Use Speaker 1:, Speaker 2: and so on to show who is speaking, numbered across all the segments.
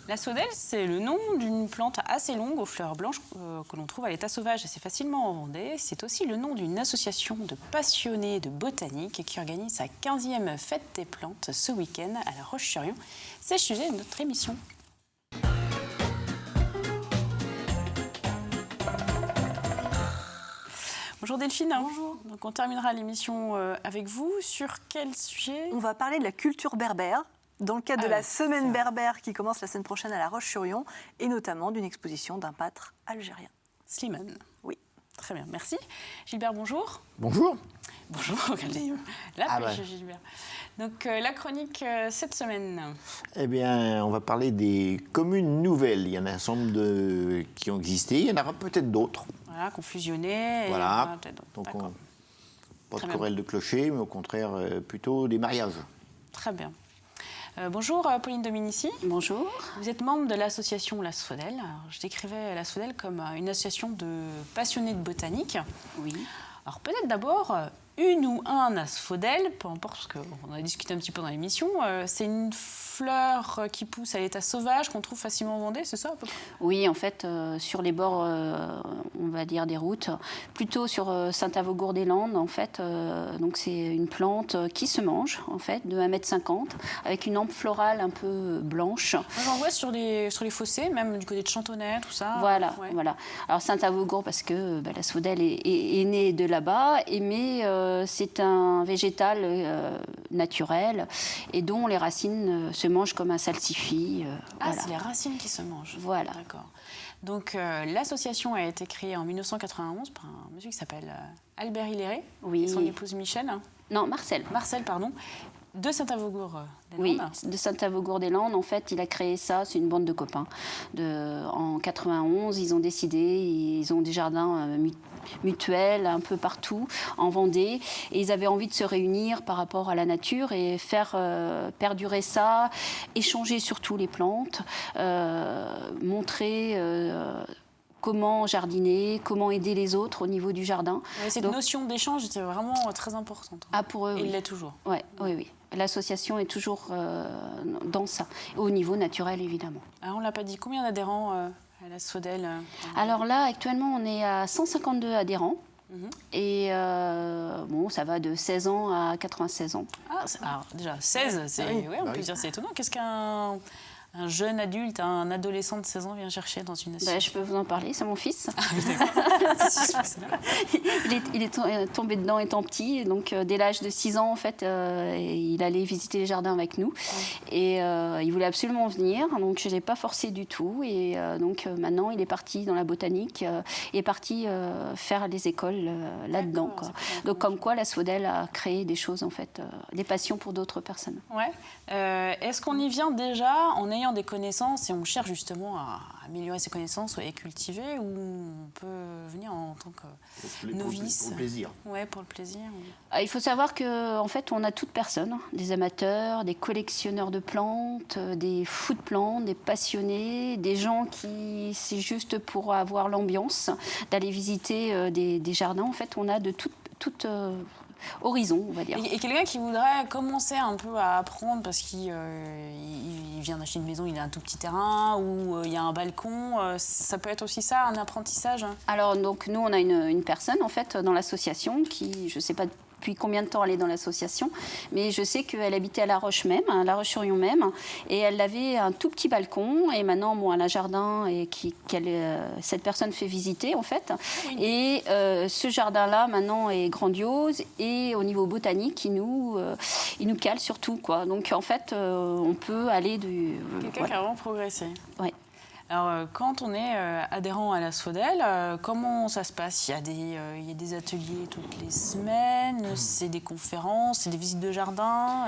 Speaker 1: L'asphodèle, c'est le nom d'une plante assez longue aux fleurs blanches que l'on trouve à l'état sauvage assez facilement en Vendée. C'est aussi le nom d'une association de passionnés de botanique qui organise sa 15e fête des plantes ce week-end à La Roche-sur-Yon. C'est le sujet de notre émission. Bonjour Delphine.
Speaker 2: Bonjour.
Speaker 1: Donc on terminera l'émission avec vous. Sur quel sujet ?
Speaker 2: On va parler de la culture berbère, dans le cadre de la semaine berbère qui commence la semaine prochaine à La Roche-sur-Yon, et notamment d'une exposition d'un pâtre algérien.
Speaker 1: Slimane.
Speaker 2: Oui.
Speaker 1: Très bien, merci. Gilbert, bonjour.
Speaker 3: Bonjour.
Speaker 1: Bonjour, regardez, Gilbert. Donc la chronique cette semaine.
Speaker 3: Eh bien, on va parler des communes nouvelles. Il y en a un certain nombre qui ont existé, il y en aura peut-être d'autres.
Speaker 1: Voilà, qu'on fusionnait.
Speaker 3: Voilà,
Speaker 1: donc
Speaker 3: pas de querelle de clocher, mais au contraire, plutôt des mariages.
Speaker 1: Très bien. Bonjour Pauline Dominici.
Speaker 4: Bonjour.
Speaker 1: Vous êtes membre de l'association l'Asphodèle. Je décrivais l'Asphodèle comme une association de passionnés de botanique.
Speaker 4: Oui.
Speaker 1: Alors peut-être d'abord, une ou un asphodèle, peu importe, parce qu'on a discuté un petit peu dans l'émission, c'est une fleur qui pousse à l'état sauvage, qu'on trouve facilement en Vendée, c'est ça à peu près ?
Speaker 4: Oui, en fait, sur les bords, on va dire, des routes, plutôt sur Saint-Avogour-des-Landes, en fait. Donc c'est une plante qui se mange, en fait, de 1,50 m, avec une ample florale un peu blanche.
Speaker 1: Moi, j'en vois sur les fossés, même du côté de Chantonnay, tout ça.
Speaker 4: Voilà, voilà. Alors Saint-Avogour, parce que l'asphodèle est née de là-bas, mais c'est un végétal naturel et dont les racines se mangent comme un salsifis.
Speaker 1: Voilà. C'est les racines qui se mangent.
Speaker 4: Voilà.
Speaker 1: D'accord. Donc l'association a été créée en 1991 par un monsieur qui s'appelle Albert Hilléré et son épouse Michel.
Speaker 4: Non, Marcel.
Speaker 1: Marcel, pardon. De Saint-Avogour-des-Landes.
Speaker 4: Oui, de Saint-Avogour-des-Landes. En fait, il a créé ça, c'est une bande de copains. En 91, ils ont décidé, ils ont des jardins mutuels un peu partout en Vendée. Et ils avaient envie de se réunir par rapport à la nature et faire perdurer ça, échanger surtout les plantes, montrer... comment jardiner, comment aider les autres au niveau du jardin.
Speaker 1: Cette notion d'échange était vraiment très importante.
Speaker 4: Ah, pour eux,
Speaker 1: et
Speaker 4: oui.
Speaker 1: Il l'est toujours.
Speaker 4: Oui, oui, oui. L'association est toujours dans ça, au niveau naturel, évidemment.
Speaker 1: Alors, on ne l'a pas dit, combien d'adhérents à l'Asphodèle
Speaker 4: Alors là, actuellement, on est à 152 adhérents. Et ça va de 16 ans à 96 ans.
Speaker 1: Alors déjà, 16, on peut dire c'est étonnant. Qu'est-ce qu'un jeune adulte, un adolescent de 16 ans vient chercher dans une association ?
Speaker 4: Je peux vous en parler, c'est mon fils. il est tombé dedans étant petit, donc dès l'âge de 6 ans, en fait, il allait visiter les jardins avec nous. Et il voulait absolument venir, donc je ne l'ai pas forcé du tout. Et donc maintenant, il est parti dans la botanique, il est parti faire des écoles là-dedans. Donc comme quoi, l'Asphodèle a créé des choses, en fait, des passions pour d'autres personnes.
Speaker 1: Ouais. Est-ce qu'on y vient déjà en ayant des connaissances et on cherche justement à améliorer ses connaissances et cultiver, ou on peut venir en tant que novice
Speaker 3: pour le plaisir.
Speaker 1: Ouais, pour le plaisir.
Speaker 4: Il faut savoir qu'en fait, on a toutes personnes, des amateurs, des collectionneurs de plantes, des fous de plantes, des passionnés, des gens qui, c'est juste pour avoir l'ambiance, d'aller visiter des jardins. En fait, on a de toutes horizon, on va dire.
Speaker 1: Et quelqu'un qui voudrait commencer un peu à apprendre parce qu'il vient d'acheter une maison, il a un tout petit terrain ou il y a un balcon, ça peut être aussi ça, un apprentissage ?
Speaker 4: Alors, donc, nous, on a une personne, en fait, dans l'association qui, je ne sais pas depuis combien de temps elle est dans l'association, mais je sais qu'elle habitait à La Roche même, à La Roche-sur-Yon même, et elle avait un tout petit balcon, et maintenant, elle a un jardin et cette personne fait visiter, en fait. Et ce jardin-là, maintenant, est grandiose, et au niveau botanique, il nous cale surtout, quoi. Donc, en fait, on peut aller du...
Speaker 1: Quelqu'un qui a vraiment progressé.
Speaker 4: Oui.
Speaker 1: Alors, quand on est adhérent à l'Asphodèle, comment ça se passe ? Il y a des ateliers toutes les semaines, c'est des conférences, c'est des visites de jardin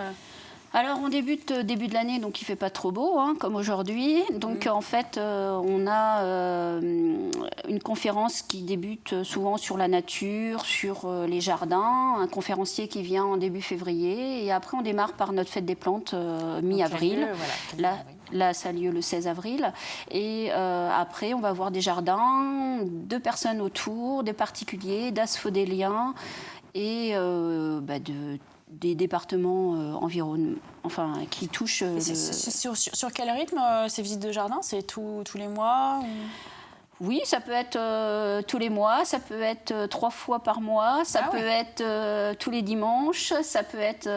Speaker 4: Alors, on débute début de l'année, donc il ne fait pas trop beau, comme aujourd'hui. Donc, en fait, on a une conférence qui débute souvent sur la nature, sur les jardins, un conférencier qui vient en début février. Et après, on démarre par notre fête des plantes mi-avril. Là, ça a lieu le 16 avril. Et après, on va voir des jardins, de personnes autour, des particuliers, d'asphodéliens et des départements qui touchent...
Speaker 1: Sur quel rythme ces visites de jardin? C'est tous les mois ou...
Speaker 4: Oui, ça peut être tous les mois, ça peut être 3 fois par mois, ça peut être tous les dimanches, ça peut être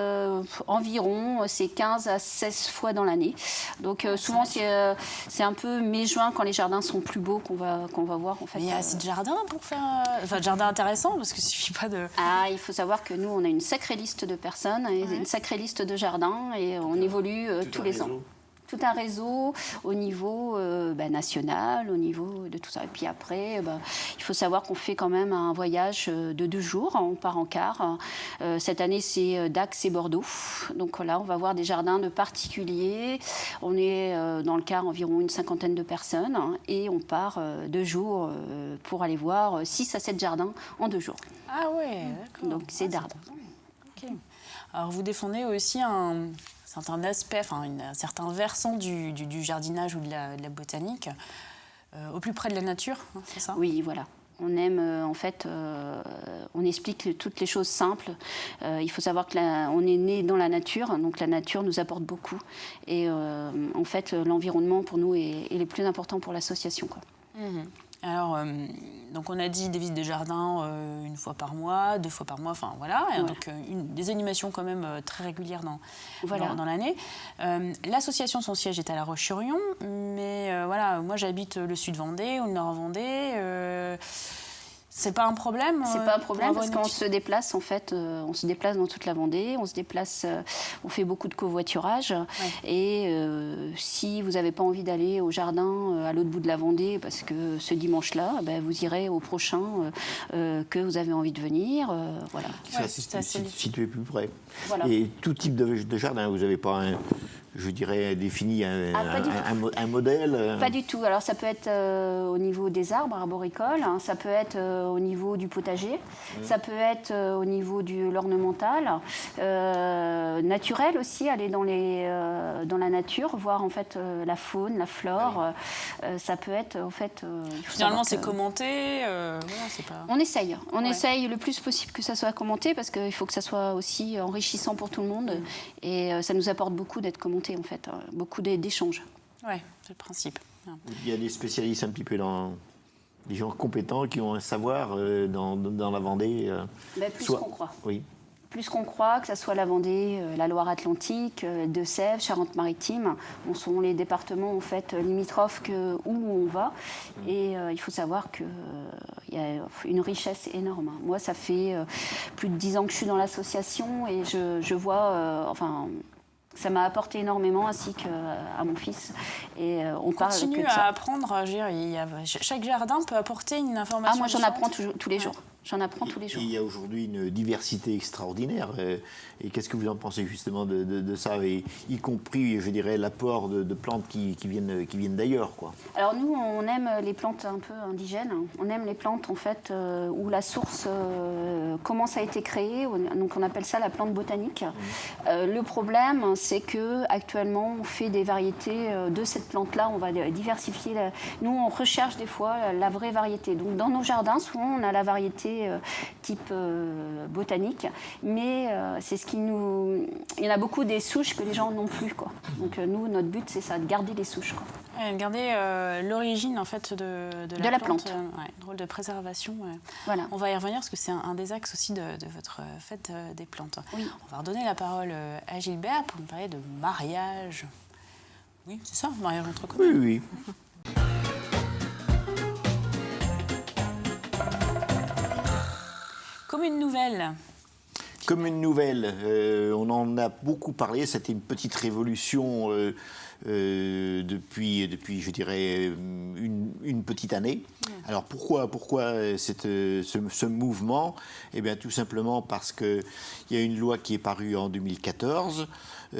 Speaker 4: environ 15 à 16 fois dans l'année. Donc souvent c'est un peu mai-juin quand les jardins sont plus beaux qu'on va voir en fait.
Speaker 1: Mais il y a assez de jardins pour faire... Enfin, de jardins intéressants, parce qu'il ne suffit pas de...
Speaker 4: Ah, il faut savoir que nous, on a une sacrée liste de personnes, et une sacrée liste de jardins, et on évolue tous les ans. Tout un réseau au niveau national, au niveau de tout ça. Et puis après, il faut savoir qu'on fait quand même un voyage de 2 jours. On part en car. Cette année, c'est Dax et Bordeaux. Donc là, on va voir des jardins de particuliers. On est dans le car environ une 50aine de personnes. Et on part 2 jours pour aller voir 6 à 7 jardins en 2 jours.
Speaker 1: Ah ouais, d'accord.
Speaker 4: Donc c'est Dardes.
Speaker 1: Ok. Alors vous défendez aussi un aspect, un certain versant du jardinage ou de la botanique, au plus près de la nature, hein, c'est ça?
Speaker 4: Oui, voilà. On aime, on explique toutes les choses simples. Il faut savoir qu'on est né dans la nature, donc la nature nous apporte beaucoup. Et en fait, l'environnement, pour nous, est le plus important pour l'association, quoi.
Speaker 1: Mmh. Alors, donc on a dit des visites de jardin 1 fois par mois, 2 fois par mois, enfin voilà.
Speaker 4: Ouais.
Speaker 1: Donc des animations quand même très régulières dans l'année. L'association, son siège est à La Roche-sur-Yon, mais voilà, moi j'habite le sud Vendée ou le nord Vendée. C'est pas un problème?
Speaker 4: C'est pas un problème parce qu'on se déplace en fait, on se déplace dans toute la Vendée, on se déplace, on fait beaucoup de covoiturage. Et si vous n'avez pas envie d'aller au jardin à l'autre bout de la Vendée, parce que ce dimanche-là, vous irez au prochain que vous avez envie de venir, voilà.
Speaker 3: C'est situé plus près.
Speaker 4: Voilà.
Speaker 3: Et tout type de jardin, vous n'avez pas je dirais, défini un modèle?
Speaker 4: Pas du tout. Alors, ça peut être au niveau des arbres arboricoles, hein, ça peut être au niveau du potager, ça peut être au niveau de l'ornemental, naturel aussi, aller dans la nature, voir en fait la faune, la flore. Ça peut être en fait...
Speaker 1: Finalement, c'est commenté. Voilà, c'est pas...
Speaker 4: On essaye. On essaye le plus possible que ça soit commenté parce qu'il faut que ça soit aussi enrichissant pour tout le monde. Et ça nous apporte beaucoup d'être commenté. En fait, beaucoup d'échanges.
Speaker 1: Oui, c'est le principe.
Speaker 3: Il y a des spécialistes un petit peu des gens compétents qui ont un savoir dans la Vendée.
Speaker 4: Plus qu'on croit.
Speaker 3: Oui.
Speaker 4: Plus qu'on croit, que ce soit la Vendée, la Loire-Atlantique, Deux-Sèvres, Charente-Maritime, sont les départements en fait limitrophes où on va. Et il faut savoir qu'il y a une richesse énorme. Moi, ça fait plus de 10 ans que je suis dans l'association et je vois, ça m'a apporté énormément, ainsi qu'à mon fils. Et on
Speaker 1: continue à apprendre. Chaque jardin peut apporter une information.
Speaker 4: Ah, moi, j'en apprends tous les jours. J'en apprends tous les jours.
Speaker 3: Il y a aujourd'hui une diversité extraordinaire. Et qu'est-ce que vous en pensez justement de ça, et y compris, je dirais, l'apport de plantes qui viennent d'ailleurs, quoi?
Speaker 4: Alors nous, on aime les plantes un peu indigènes. On aime les plantes en fait où la source, comment ça a été créé. Donc on appelle ça la plante botanique. Le problème, c'est que actuellement, on fait des variétés de cette plante-là. On va diversifier. Nous, on recherche des fois la vraie variété. Donc dans nos jardins, souvent, on a la variété type botanique, mais c'est ce qui nous... Il y en a beaucoup des souches que les gens n'ont plus, quoi. Donc nous, notre but, c'est ça, de garder les souches, quoi.
Speaker 1: Garder l'origine en fait de
Speaker 4: la plante.
Speaker 1: Rôle de préservation.
Speaker 4: Voilà.
Speaker 1: On va y revenir parce que c'est un des axes aussi de votre fête des plantes.
Speaker 4: Oui.
Speaker 1: On va redonner la parole à Gilbert pour nous parler de mariage. Oui, c'est ça, mariage entre communes.
Speaker 3: Oui.
Speaker 1: Commune nouvelle.
Speaker 3: Commune nouvelle, on en a beaucoup parlé, c'était une petite révolution depuis, je dirais, une petite année. Alors pourquoi ce mouvement? Eh bien tout simplement parce qu'il y a une loi qui est parue en 2014. Il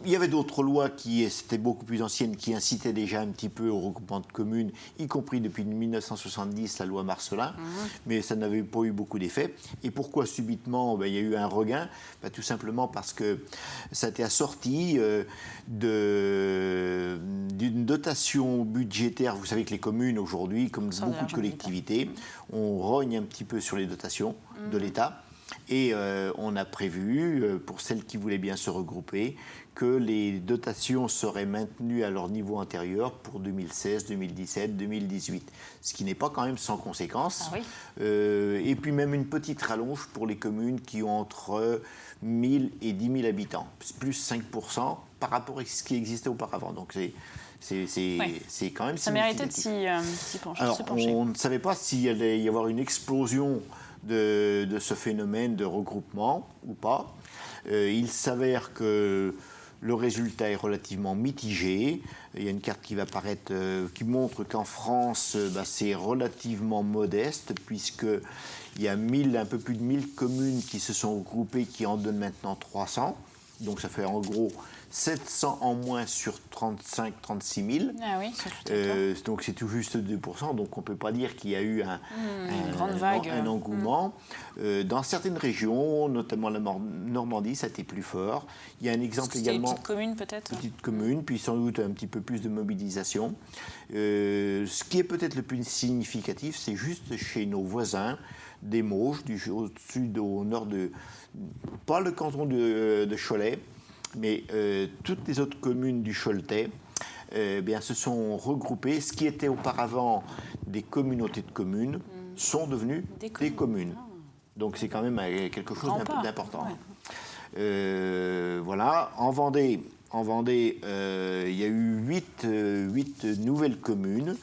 Speaker 3: y avait d'autres lois c'était beaucoup plus anciennes, qui incitaient déjà un petit peu au regroupement de communes, y compris depuis 1970, la loi Marcellin, mais ça n'avait pas eu beaucoup d'effet. Et pourquoi subitement il y a eu un regain? Tout simplement parce que ça a été assorti d'une dotation budgétaire. Vous savez que les communes aujourd'hui, comme beaucoup de collectivités, on rogne un petit peu sur les dotations de l'État. Et on a prévu, pour celles qui voulaient bien se regrouper, que les dotations seraient maintenues à leur niveau antérieur pour 2016, 2017, 2018. Ce qui n'est pas quand même sans conséquence.
Speaker 1: Ah oui.
Speaker 3: Et puis même une petite rallonge pour les communes qui ont entre 1000 et 10 000 habitants, plus 5% par rapport à ce qui existait auparavant. Donc c'est quand même
Speaker 1: Ça méritait de
Speaker 3: significatif.
Speaker 1: s'y pencher.
Speaker 3: Alors,
Speaker 1: se pencher.
Speaker 3: on ne savait pas s'il allait y avoir une explosion de ce phénomène de regroupement ou pas. Il s'avère que le résultat est relativement mitigé. Il y a une carte qui va apparaître qui montre qu'en France, c'est relativement modeste, puisqu'il y a un peu plus de 1000 communes qui se sont regroupées, qui en donnent maintenant 300. Donc ça fait en gros 700 en moins sur 35-36 000.
Speaker 1: Ah oui, c'est tout à fait.
Speaker 3: Donc c'est tout juste 2%. Donc on ne peut pas dire qu'il y a eu
Speaker 1: grande vague.
Speaker 3: un engouement. Dans certaines régions, notamment la Normandie, ça a été plus fort. Il y a un exemple
Speaker 1: C'était
Speaker 3: également.
Speaker 1: une petite commune peut-être.
Speaker 3: Petite commune, puis sans doute un petit peu plus de mobilisation. Ce qui est peut-être le plus significatif, c'est juste chez nos voisins des Mauges, au sud, au nord pas le canton de Cholet, mais toutes les autres communes du Choletais se sont regroupées. Ce qui était auparavant des communautés de communes sont devenues des communes. Donc c'est quand même quelque chose d'important.
Speaker 1: Ouais.
Speaker 3: Voilà. En Vendée, il y a eu 8 nouvelles communes.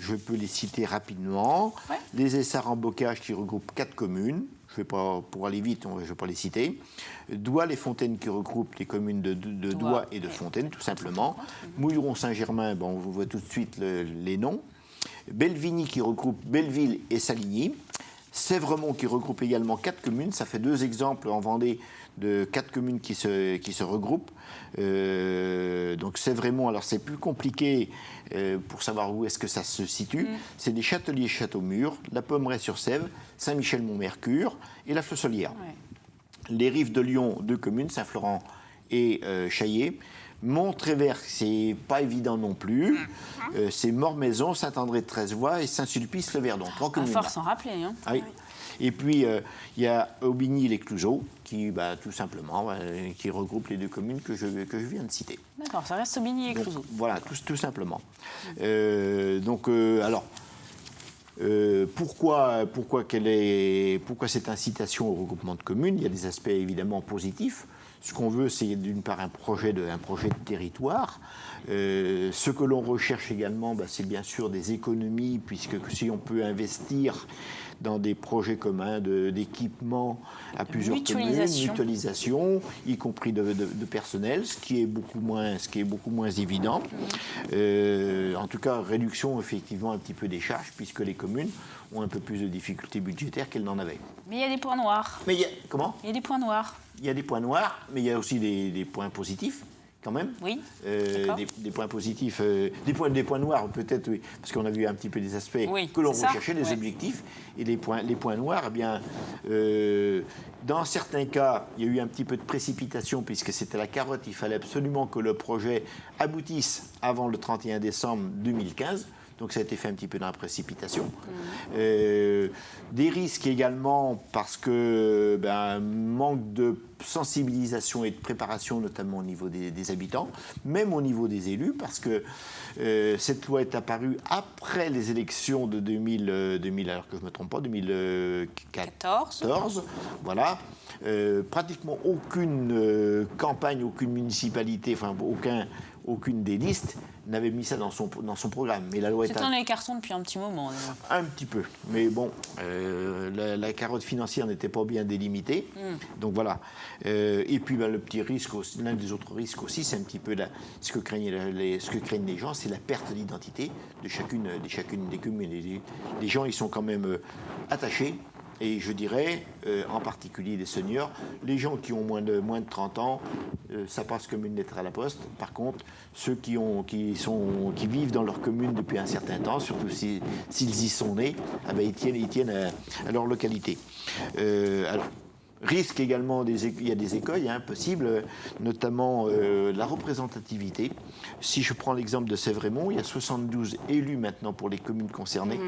Speaker 3: Je peux les citer rapidement.
Speaker 1: Ouais.
Speaker 3: Les Essarts-en-Bocage qui regroupent 4 communes. Pour aller vite, je ne vais pas les citer. Douai-les-Fontaines qui regroupe les communes de Douai et de Fontaine, tout simplement. Mouilleron-Saint-Germain, on vous voit tout de suite les noms. Belvigny qui regroupe Belleville et Saligny. Sèvremont qui regroupe également 4 communes. Ça fait 2 exemples en Vendée de 4 communes qui se regroupent. Donc Sèvremont, alors c'est plus compliqué pour savoir où est-ce que ça se situe. C'est des Châteliers-Châteaumur, la Pommeraye-sur-Sèvre, Saint-Michel-Mont-Mercure et la Flosselière.
Speaker 1: Ouais.
Speaker 3: Les Rives de Lyon, 2 communes, Saint-Florent et Chaillé. Montrévert, c'est pas évident non plus. C'est Mormaison, Saint-André-de-Treizevoix et Saint-Sulpice-le-Verdon. 3
Speaker 1: À
Speaker 3: communes.
Speaker 1: force s'en rappeler. Hein.
Speaker 3: Ah oui. Et puis, il y a Aubigny-les-Clouseaux, qui, tout simplement, qui regroupe les 2 communes que je viens de citer.
Speaker 1: D'accord, ça reste Aubigny et
Speaker 3: Donc,
Speaker 1: Clouseau.
Speaker 3: voilà, tout simplement. Pourquoi cette incitation au regroupement de communes? Il y a des aspects évidemment positifs. Ce qu'on veut, c'est d'une part un projet de territoire. Ce que l'on recherche également, c'est bien sûr des économies, puisque si on peut investir dans des projets communs d'équipement à plusieurs communes, mutualisation, y compris de personnel, ce qui est beaucoup moins évident. En tout cas, réduction effectivement un petit peu des charges, puisque les communes ont un peu plus de difficultés budgétaires qu'elles n'en avaient.
Speaker 1: Mais il y a des points noirs.
Speaker 3: Comment ?
Speaker 1: Il y a des points noirs.
Speaker 3: Il y a des points noirs, mais il y a aussi des points positifs. Quand même.
Speaker 1: Oui.
Speaker 3: Des points positifs, des points noirs peut-être, oui, parce qu'on a vu un petit peu des aspects que l'on recherchait, des objectifs, et les points noirs, dans certains cas, il y a eu un petit peu de précipitation, puisque c'était la carotte, il fallait absolument que le projet aboutisse avant le 31 décembre 2015. Donc ça a été fait un petit peu dans la précipitation. Des risques également parce que manque de sensibilisation et de préparation, notamment au niveau des habitants, même au niveau des élus, parce que cette loi est apparue après les élections de 2000 alors que je ne me trompe pas, 2014. Voilà. Pratiquement aucune campagne, aucune municipalité, enfin aucune des listes n'avait mis ça dans son programme. Mais la loi
Speaker 1: c'est dans les cartons depuis un petit moment.
Speaker 3: Un petit peu. Mais bon, la carotte financière n'était pas bien délimitée. Donc voilà. Et puis le petit risque, l'un des autres risques aussi, c'est un petit peu ce que craignent les gens, c'est la perte d'identité de chacune des communes. Les gens, ils sont quand même attachés. Et je dirais, en particulier les seniors, les gens qui ont moins de 30 ans, ça passe comme une lettre à la poste. Par contre, ceux qui vivent dans leur commune depuis un certain temps, surtout s'ils y sont nés, ils tiennent à leur localité. risque également, il y a des écueils possibles, notamment la représentativité. Si je prends l'exemple de Sèvres-et-Mont, il y a 72 élus maintenant pour les communes concernées.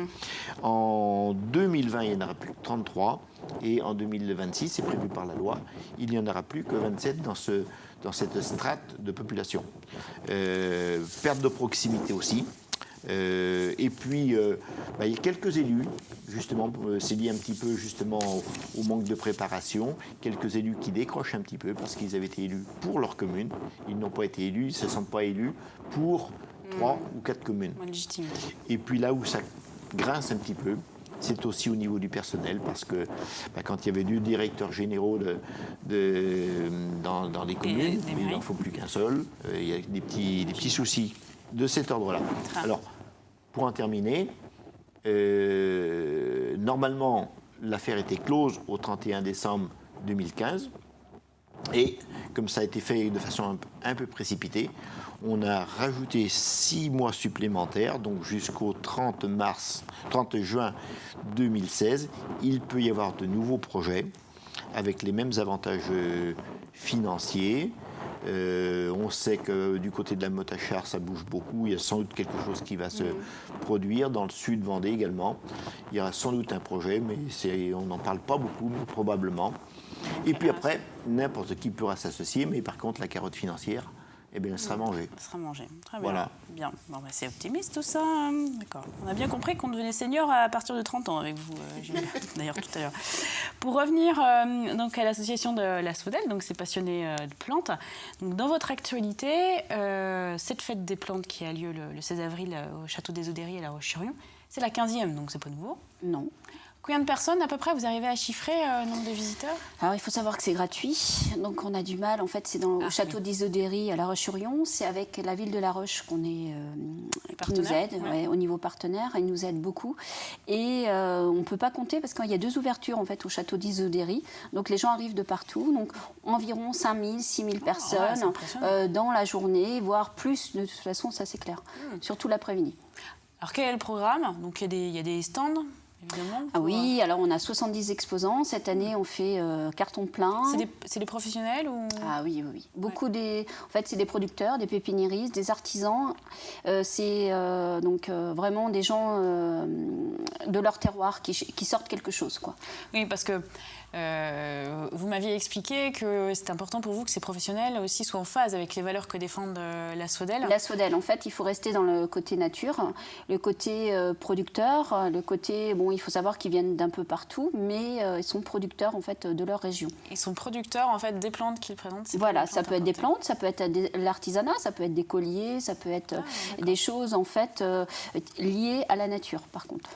Speaker 3: En 2020, il n'y en aura plus que 33. Et en 2026, c'est prévu par la loi, il n'y en aura plus que 27 dans cette strate de population. Perte de proximité aussi. Et puis, il y a quelques élus, justement, c'est lié un petit peu justement au manque de préparation, quelques élus qui décrochent un petit peu parce qu'ils avaient été élus pour leur commune, ils n'ont pas été élus, ils ne se sentent pas élus pour 3 ou 4 communes. Et puis là où ça grince un petit peu, c'est aussi au niveau du personnel, parce que quand il y avait 2 directeurs généraux dans les communes, il n'en faut plus qu'un seul, il y a des petits soucis de cet ordre-là. Alors, pour en terminer, normalement, l'affaire était close au 31 décembre 2015. Et comme ça a été fait de façon un peu précipitée, on a rajouté 6 mois supplémentaires, donc jusqu'au 30 juin 2016. Il peut y avoir de nouveaux projets avec les mêmes avantages financiers. On sait que du côté de la Mottachar, ça bouge beaucoup. Il y a sans doute quelque chose qui va se produire. Dans le sud Vendée également, il y aura sans doute un projet, mais on n'en parle pas beaucoup, mais probablement. Et puis après, n'importe qui pourra s'associer, mais par contre, la carotte financière, elle sera mangée.
Speaker 1: Elle sera mangée. Très bien.
Speaker 3: Voilà.
Speaker 1: Bien. Bon, c'est optimiste tout ça. D'accord. On a bien compris qu'on devenait senior à partir de 30 ans avec vous, Gilles. D'ailleurs, tout à l'heure. Pour revenir donc à l'association de la Sodel, donc c'est passionné de plantes. Donc, dans votre actualité, cette fête des plantes qui a lieu le 16 avril au château des Odéries à La Roche-sur-Yon, c'est la 15e, donc c'est pas nouveau.
Speaker 4: Non.
Speaker 1: Combien de personnes, à peu près, vous arrivez à chiffrer le nombre de visiteurs?
Speaker 4: Alors, il faut savoir que c'est gratuit. Donc, on a du mal. En fait, c'est au château des Odéries à La Roche-sur-Yon. C'est avec la ville de La Roche qu'on est, qui nous aide au niveau partenaire. Ils nous aident beaucoup. Et on ne peut pas compter parce qu'il y a 2 ouvertures en fait, au château des Odéries. Donc, les gens arrivent de partout. Donc, environ 5 000, 6 000 personnes dans la journée, voire plus. De toute façon, ça, c'est clair. Surtout l'après-midi.
Speaker 1: Alors, quel est le programme? Donc, il y a des stands.
Speaker 4: Ah oui, alors on a 70 exposants. Cette année, on fait carton plein.
Speaker 1: C'est des professionnels ou...
Speaker 4: Ah oui. Beaucoup en fait, c'est des producteurs, des pépiniéristes, des artisans. C'est donc vraiment des gens de leur terroir qui sortent quelque chose, quoi.
Speaker 1: Oui, parce que vous m'aviez expliqué que c'est important pour vous que ces professionnels aussi soient en phase avec les valeurs que défendent la Sodel.
Speaker 4: La Sodel, en fait, il faut rester dans le côté nature, le côté producteur, le côté... Bon, il faut savoir qu'ils viennent d'un peu partout, mais ils sont producteurs, en fait, de leur région.
Speaker 1: Ils sont producteurs, en fait, des plantes qu'ils présentent.
Speaker 4: Voilà, ça peut être des plantes, ça peut être l'artisanat, ça peut être des colliers, ça peut être des choses, en fait, liées à la nature, par contre.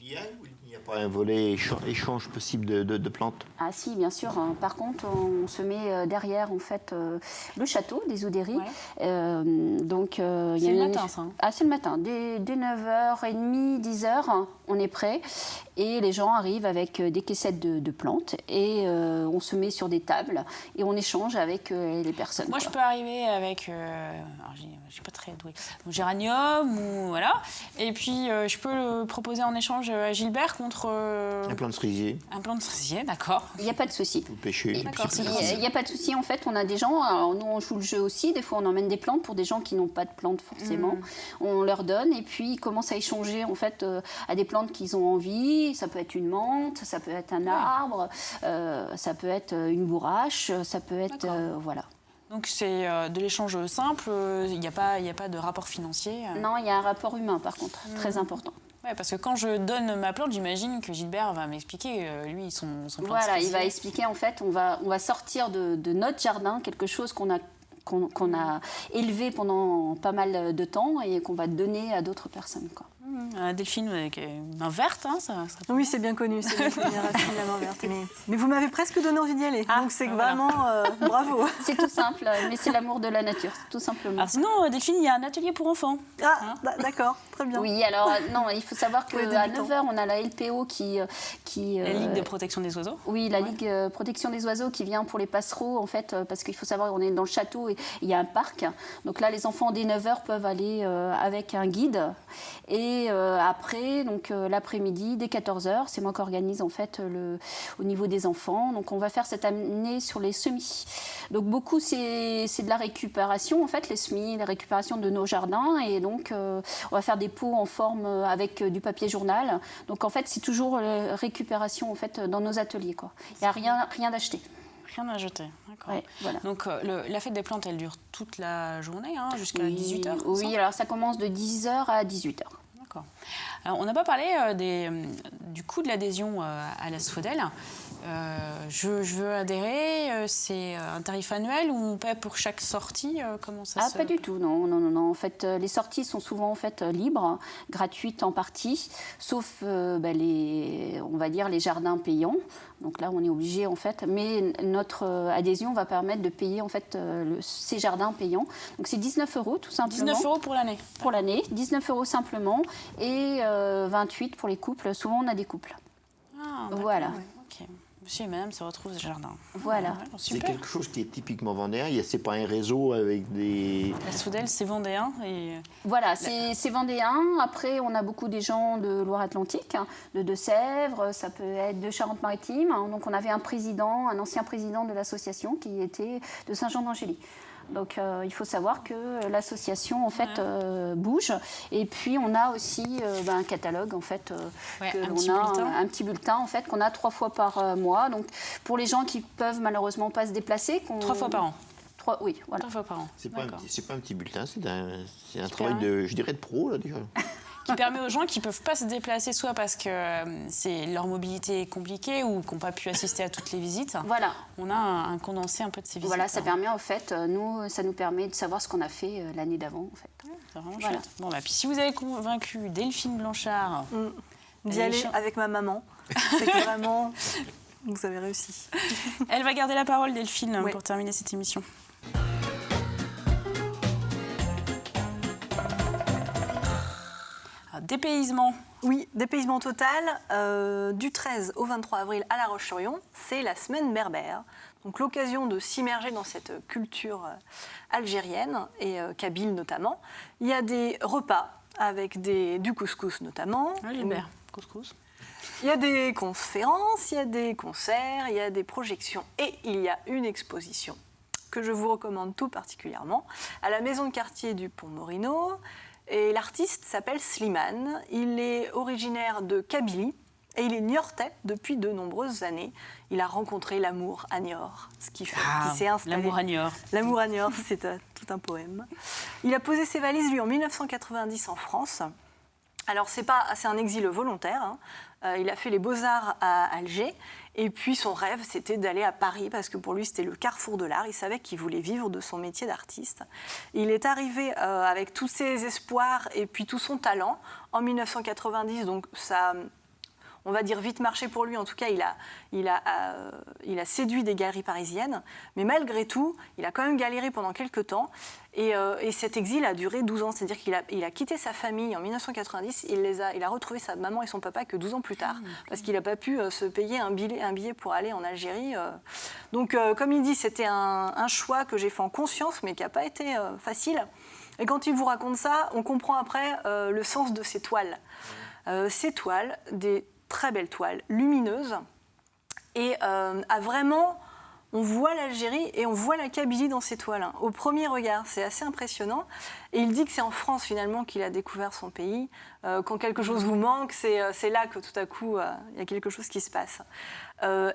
Speaker 3: Il y a ou il n'y a pas un volet échange possible de plantes?
Speaker 4: Ah si, bien sûr. Par contre, on se met derrière, en fait, le château des Odéries.
Speaker 1: Ouais.
Speaker 4: Donc,
Speaker 1: c'est le matin, ça.
Speaker 4: Ah, c'est le matin. Dès 9h30, 10h, on est prêt. Et les gens arrivent avec des caissettes de plantes. Et on se met sur des tables. Et on échange avec les personnes.
Speaker 1: Moi, je peux arriver avec... alors, je suis pas très douée. Donc, géranium, ou voilà. Et puis, je peux le proposer en échange à Gilbert contre...
Speaker 3: Un plant de cerisier.
Speaker 1: Un plant de cerisier, d'accord.
Speaker 4: Il n'y a pas de souci.
Speaker 3: Vous pêchez.
Speaker 1: D'accord,
Speaker 4: Il n'y a pas de souci. En fait, on a des gens... Alors, nous, on joue le jeu aussi. Des fois, on emmène des plantes pour des gens qui n'ont pas de plantes, forcément. On leur donne. Et puis, ils commencent à échanger, en fait, à des plantes qu'ils ont envie. Ça peut être une menthe, ça peut être un arbre, ça peut être une bourrache, ça peut être... voilà.
Speaker 1: Donc c'est de l'échange simple, il n'y a pas de rapport financier.
Speaker 4: Non, il y a un rapport humain par contre, très important.
Speaker 1: Ouais, parce que quand je donne ma plante, j'imagine que Gilbert va m'expliquer, lui, son plan.
Speaker 4: Voilà, il va expliquer en fait, on va sortir de notre jardin quelque chose qu'on a élevé pendant pas mal de temps et qu'on va donner à d'autres personnes, quoi.
Speaker 1: Delphine, avec une main verte, hein, ça
Speaker 2: Oui, c'est bien connu, c'est bien connu, la main verte. Mais vous m'avez presque donné envie d'y aller, donc c'est vraiment bravo.
Speaker 4: C'est tout simple, mais c'est l'amour de la nature, tout simplement.
Speaker 1: Alors sinon, Delphine, il y a un atelier pour enfants.
Speaker 2: Ah, d'accord, très bien.
Speaker 4: Oui, alors non, il faut savoir qu'à 9h, on a la LPO qui
Speaker 1: la Ligue de protection des oiseaux.
Speaker 4: Oui, la Ligue protection des oiseaux qui vient pour les passereaux, en fait, parce qu'il faut savoir qu'on est dans le château et il y a un parc. Donc là, les enfants dès 9h peuvent aller avec un guide et Et après, donc l'après-midi, dès 14h, c'est moi qui organise en fait au niveau des enfants. Donc on va faire cette année sur les semis. Donc beaucoup, c'est de la récupération en fait, les semis, la récupération de nos jardins. Et donc on va faire des pots en forme avec du papier journal. Donc en fait, c'est toujours récupération en fait dans nos ateliers, quoi. Il n'y a rien d'acheté.
Speaker 1: Rien à jeter, d'accord.
Speaker 4: Ouais, voilà.
Speaker 1: Donc la fête des plantes, elle dure toute la journée, hein, jusqu'à 18h.
Speaker 4: Oui, alors ça commence de 10h à 18h.
Speaker 1: D'accord. Alors on n'a pas parlé du coût de l'adhésion à l'Asphodèle. Je veux adhérer, c'est un tarif annuel ou on paie pour chaque sortie, comment ça se...
Speaker 4: Pas du tout, non. En fait, les sorties sont souvent en fait libres, gratuites en partie, sauf on va dire les jardins payants. Donc là, on est obligé en fait, mais notre adhésion va permettre de payer en fait ces jardins payants. Donc c'est 19 € tout simplement.
Speaker 1: 19 € pour l'année.
Speaker 4: Pour l'année, 19 € simplement et 28 pour les couples. Souvent, on a des couples.
Speaker 1: Ah,
Speaker 4: voilà.
Speaker 1: Ouais. Ok. Monsieur et madame se retrouvent au jardin.
Speaker 4: Voilà.
Speaker 1: Ouais,
Speaker 3: C'est
Speaker 1: super.
Speaker 3: quelque chose qui est typiquement vendéen. C'est pas un réseau avec des...
Speaker 1: L'Asphodèle, c'est vendéen.
Speaker 4: Voilà, c'est vendéen. Après, on a beaucoup des gens de Loire-Atlantique, de Deux-Sèvres, ça peut être de Charente-Maritime. Donc, on avait un ancien président de l'association qui était de Saint-Jean-d'Angély. Donc, il faut savoir que l'association, en fait, bouge. Et puis, on a aussi un catalogue, en fait, un petit bulletin, en fait, qu'on a 3 fois par mois. Donc, pour les gens qui peuvent malheureusement pas se déplacer...
Speaker 1: 3 fois par an.
Speaker 4: Oui, voilà.
Speaker 1: 3 fois par an.
Speaker 3: C'est pas un petit bulletin, c'est un travail de pro, là, déjà.
Speaker 1: Qui permet aux gens qui ne peuvent pas se déplacer, soit parce que leur mobilité est compliquée ou qui n'ont pas pu assister à toutes les visites.
Speaker 4: Voilà.
Speaker 1: On a un condensé un peu de ces visites.
Speaker 4: Voilà, ça permet en fait, ça nous permet de savoir ce qu'on a fait l'année d'avant, en fait.
Speaker 1: C'est vraiment chouette. Bon, puis si vous avez convaincu Delphine Blanchard
Speaker 2: d'y aller avec ma maman, c'est que vraiment, vous avez réussi.
Speaker 1: Elle va garder la parole, Delphine, pour terminer cette émission. Dépaysement.
Speaker 2: Oui, dépaysement total. Du 13 au 23 avril à La Roche-sur-Yon, c'est la semaine berbère. Donc l'occasion de s'immerger dans cette culture algérienne et kabyle notamment. Il y a des repas avec du couscous notamment.
Speaker 1: Gilbert, couscous.
Speaker 2: Il y a des conférences, il y a des concerts, il y a des projections et il y a une exposition que je vous recommande tout particulièrement à la maison de quartier du Pont-Morino. Et l'artiste s'appelle Slimane, il est originaire de Kabylie et il est niortais depuis de nombreuses années. Il a rencontré l'amour à Niort, ce qui fait qu'il s'est installé.
Speaker 1: L'amour à Niort.
Speaker 2: L'amour à Niort, c'est tout un poème. Il a posé ses valises, lui, en 1990 en France. Alors, c'est un exil volontaire. Il a fait les Beaux-Arts à Alger. Et puis, son rêve, c'était d'aller à Paris, parce que pour lui, c'était le carrefour de l'art. Il savait qu'il voulait vivre de son métier d'artiste. Il est arrivé avec tous ses espoirs et puis tout son talent en 1990. Donc, ça... on va dire vite marché pour lui. En tout cas, il a séduit des galeries parisiennes. Mais malgré tout, il a quand même galéré pendant quelques temps. Et cet exil a duré 12 ans. C'est-à-dire qu'il a quitté sa famille en 1990. Il a retrouvé sa maman et son papa que 12 ans plus tard. Parce qu'il n'a pas pu se payer un billet pour aller en Algérie. Donc, comme il dit, c'était un choix que j'ai fait en conscience, mais qui n'a pas été facile. Et quand il vous raconte ça, on comprend après le sens de ces toiles. Ces toiles, des très belle toile, lumineuse, et on voit l'Algérie et on voit la Kabylie dans ces toiles. Au premier regard, c'est assez impressionnant. Et il dit que c'est en France, finalement, qu'il a découvert son pays. Quand quelque chose vous manque, c'est là que tout à coup, il y a quelque chose qui se passe.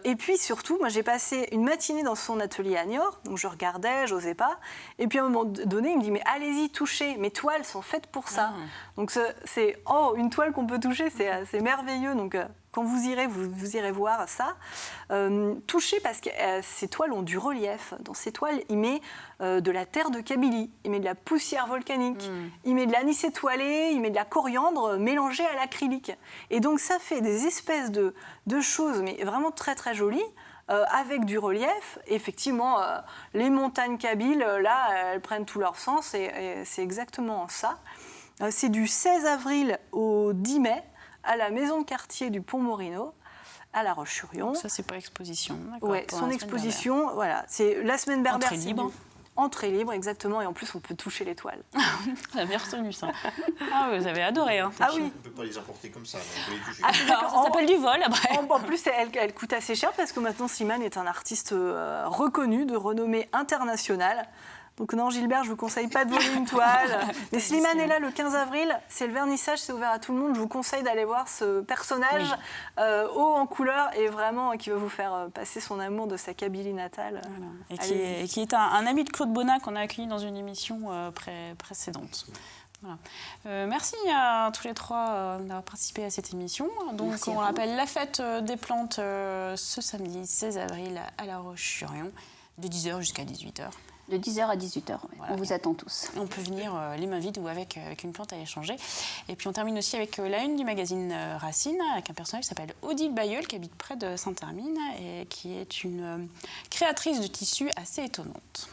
Speaker 2: Et puis surtout, moi j'ai passé une matinée dans son atelier à Niort, donc je regardais, j'osais pas. Et puis à un moment donné, il me dit mais allez-y, touchez, mes toiles sont faites pour ça. Donc c'est une toile qu'on peut toucher, c'est merveilleux. Donc quand vous irez, vous irez voir ça. Touchez parce que ces toiles ont du relief. Dans ces toiles, il met de la terre de Kabylie, il met de la poussière volcanique, il met de l'anis étoilé, il met de la coriandre mélangée à l'acrylique. Et donc ça fait des espèces de choses, mais vraiment très très jolies, avec du relief. Et effectivement, les montagnes kabyles, là, elles prennent tout leur sens et c'est exactement ça. C'est du 16 avril au 10 mai à la maison de quartier du Pont-Morino, à La Roche-sur-Yon.
Speaker 1: Ça, c'est pas exposition.
Speaker 2: Ouais, son exposition, voilà. C'est la semaine berbère.
Speaker 1: Entrée libre.
Speaker 2: entrée libre, exactement, et en plus on peut toucher les toiles.
Speaker 1: On a bien retenu ça. Ah oui, vous avez adoré. Hein,
Speaker 2: Ah oui.
Speaker 3: On ne peut pas les emporter comme ça, mais on peut les toucher.
Speaker 1: Alors, ça s'appelle du vol après.
Speaker 2: En plus, elle coûte assez cher parce que maintenant Slimane est un artiste reconnu, de renommée internationale. Donc non, Gilbert, je ne vous conseille pas de voler une toile. Mais Slimane est là le 15 avril, c'est le vernissage, c'est ouvert à tout le monde. Je vous conseille d'aller voir ce personnage haut en couleur et vraiment qui va vous faire passer son amour de sa Kabylie natale.
Speaker 1: Voilà. Et qui est un ami de Claude Bonnat qu'on a accueilli dans une émission précédente. Voilà. Merci à tous les trois d'avoir participé à cette émission. Donc,
Speaker 4: Merci
Speaker 1: on rappelle la fête des plantes ce samedi 16 avril à La Roche-sur-Yon, de 10h jusqu'à 18h.
Speaker 4: De 10h à 18h, ouais.
Speaker 1: Voilà.
Speaker 4: On vous attend tous.
Speaker 1: On peut venir les mains vides ou avec une plante à échanger. Et puis on termine aussi avec la une du magazine Racine, avec un personnage qui s'appelle Odile Bayeul, qui habite près de Saint-Hermine et qui est une créatrice de tissus assez étonnante.